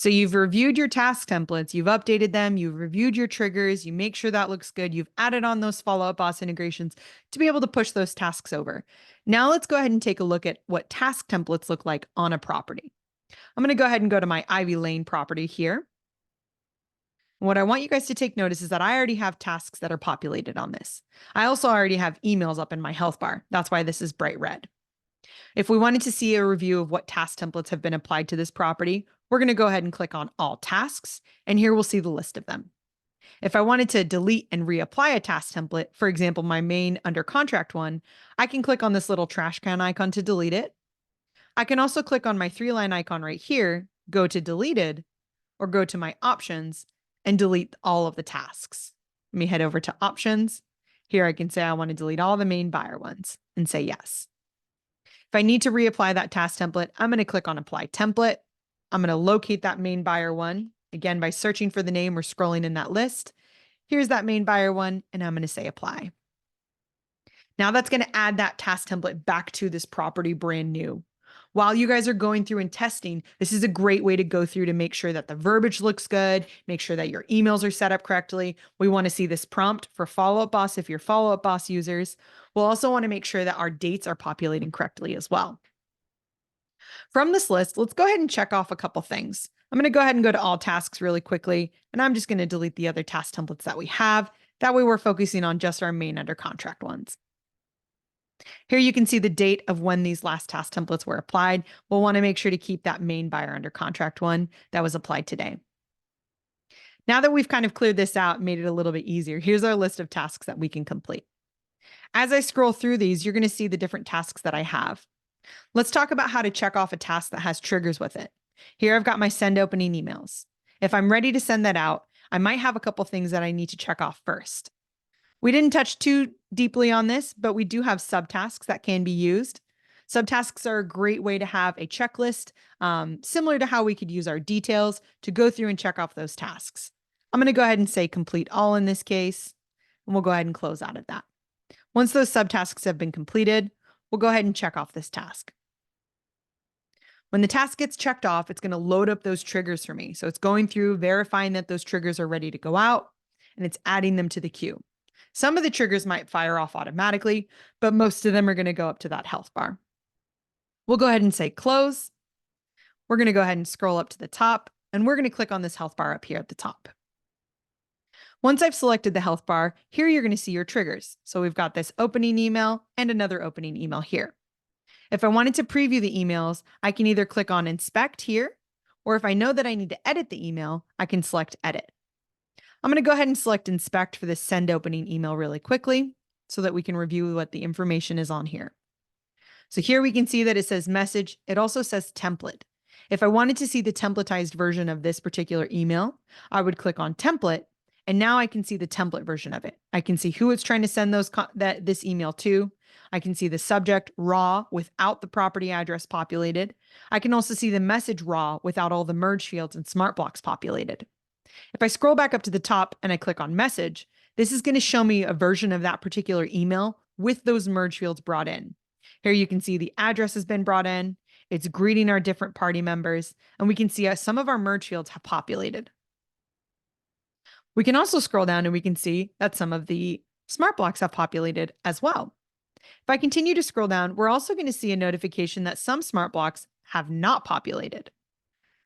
So you've reviewed your task templates, you've updated them, you've reviewed your triggers, you make sure that looks good, you've added on those follow-up boss integrations to be able to push those tasks over. Now let's go ahead and take a look at what task templates look like on a property. I'm going to go ahead and go to my Ivy Lane property here. What I want you guys to take notice is that I already have tasks that are populated on this. I also already have emails up in my health bar. That's why this is bright red. If we wanted to see a review of what task templates have been applied to this property, we're going to go ahead and click on all tasks, and here we'll see the list of them. If I wanted to delete and reapply a task template, for example, my main under contract one, I can click on this little trash can icon to delete it. I can also click on my 3-line icon right here, go to deleted, or go to my options and delete all of the tasks. Let me head over to options. Here I can say I want to delete all the main buyer ones and say yes. If I need to reapply that task template, I'm going to click on apply template. I'm going to locate that main buyer one, again, by searching for the name or scrolling in that list. Here's that main buyer one, and I'm going to say apply. Now that's going to add that task template back to this property brand new. While you guys are going through and testing, this is a great way to go through to make sure that the verbiage looks good, make sure that your emails are set up correctly. We want to see this prompt for follow-up boss if you're follow-up boss users. We'll also want to make sure that our dates are populating correctly as well. From this list, let's go ahead and check off a couple things. I'm going to go ahead and go to all tasks really quickly, and I'm just going to delete the other task templates that we have. That way we're focusing on just our main under contract ones. Here you can see the date of when these last task templates were applied. We'll want to make sure to keep that main buyer under contract one that was applied today. Now that we've kind of cleared this out and made it a little bit easier, here's our list of tasks that we can complete. As I scroll through these, you're going to see the different tasks that I have. Let's talk about how to check off a task that has triggers with it. Here I've got my send opening emails. If I'm ready to send that out, I might have a couple things that I need to check off first. We didn't touch too deeply on this, but we do have subtasks that can be used. Subtasks are a great way to have a checklist, similar to how we could use our details to go through and check off those tasks. I'm going to go ahead and say complete all in this case, and we'll go ahead and close out of that. Once those subtasks have been completed, we'll go ahead and check off this task. When the task gets checked off, it's going to load up those triggers for me. So it's going through, verifying that those triggers are ready to go out, and it's adding them to the queue. Some of the triggers might fire off automatically, but most of them are going to go up to that health bar. We'll go ahead and say close. We're going to go ahead and scroll up to the top, and we're going to click on this health bar up here at the top. Once I've selected the health bar, here you're going to see your triggers. So we've got this opening email and another opening email here. If I wanted to preview the emails, I can either click on inspect here, or if I know that I need to edit the email, I can select edit. I'm going to go ahead and select inspect for this send opening email really quickly so that we can review what the information is on here. So here we can see that it says message. It also says template. If I wanted to see the templatized version of this particular email, I would click on template, and now I can see the template version of it. I can see who it's trying to send this email to. I can see the subject raw without the property address populated. I can also see the message raw without all the merge fields and smart blocks populated. If I scroll back up to the top and I click on message, this is going to show me a version of that particular email with those merge fields brought in. Here you can see the address has been brought in. It's greeting our different party members, and we can see some of our merge fields have populated. We can also scroll down and we can see that some of the smart blocks have populated as well. If I continue to scroll down, we're also going to see a notification that some smart blocks have not populated.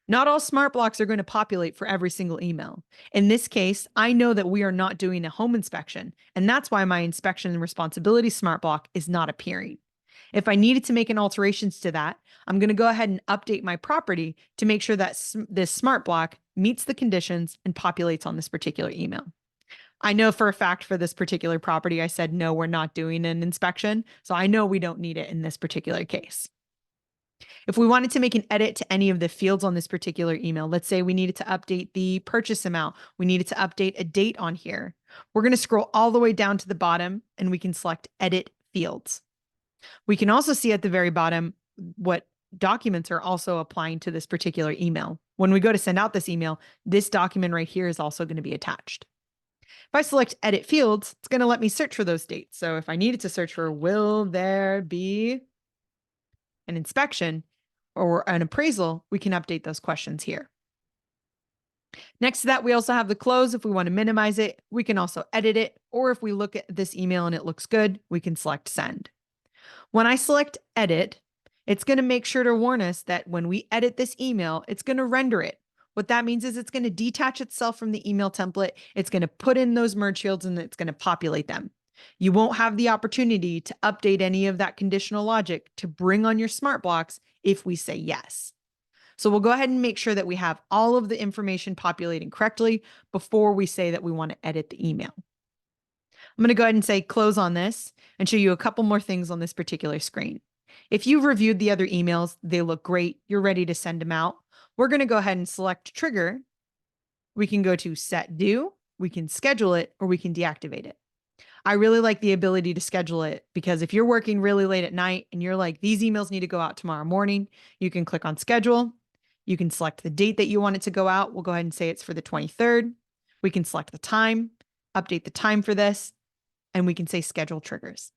Not all smart blocks are going to populate for every single email. In this case, I know that we are not doing a home inspection, and that's why my inspection and responsibility smart block is not appearing. If I needed to make an alterations to that, I'm going to go ahead and update my property to make sure that this smart block meets the conditions and populates on this particular email. I know for a fact for this particular property, I said, no, we're not doing an inspection. So I know we don't need it in this particular case. If we wanted to make an edit to any of the fields on this particular email, let's say we needed to update the purchase amount, we needed to update a date on here, we're going to scroll all the way down to the bottom and we can select edit fields. We can also see at the very bottom what documents are also applying to this particular email. When we go to send out this email, this document right here is also going to be attached. If I select edit fields, it's going to let me search for those dates. So if I needed to search for, will there be an inspection or an appraisal, we can update those questions here. Next to that, we also have the close. If we want to minimize it, we can also edit it. Or if we look at this email and it looks good, we can select send. When I select edit, it's going to make sure to warn us that when we edit this email, it's going to render it. What that means is it's going to detach itself from the email template. It's going to put in those merge fields and it's going to populate them. You won't have the opportunity to update any of that conditional logic to bring on your smart blocks if we say yes. So we'll go ahead and make sure that we have all of the information populating correctly before we say that we want to edit the email. I'm going to go ahead and say close on this and show you a couple more things on this particular screen. If you've reviewed the other emails, they look great. You're ready to send them out. We're going to go ahead and select trigger. We can go to set due, we can schedule it, or we can deactivate it. I really like the ability to schedule it because if you're working really late at night and you're like, these emails need to go out tomorrow morning, you can click on schedule. You can select the date that you want it to go out. We'll go ahead and say it's for the 23rd. We can select the time, update the time for this, and we can say schedule triggers.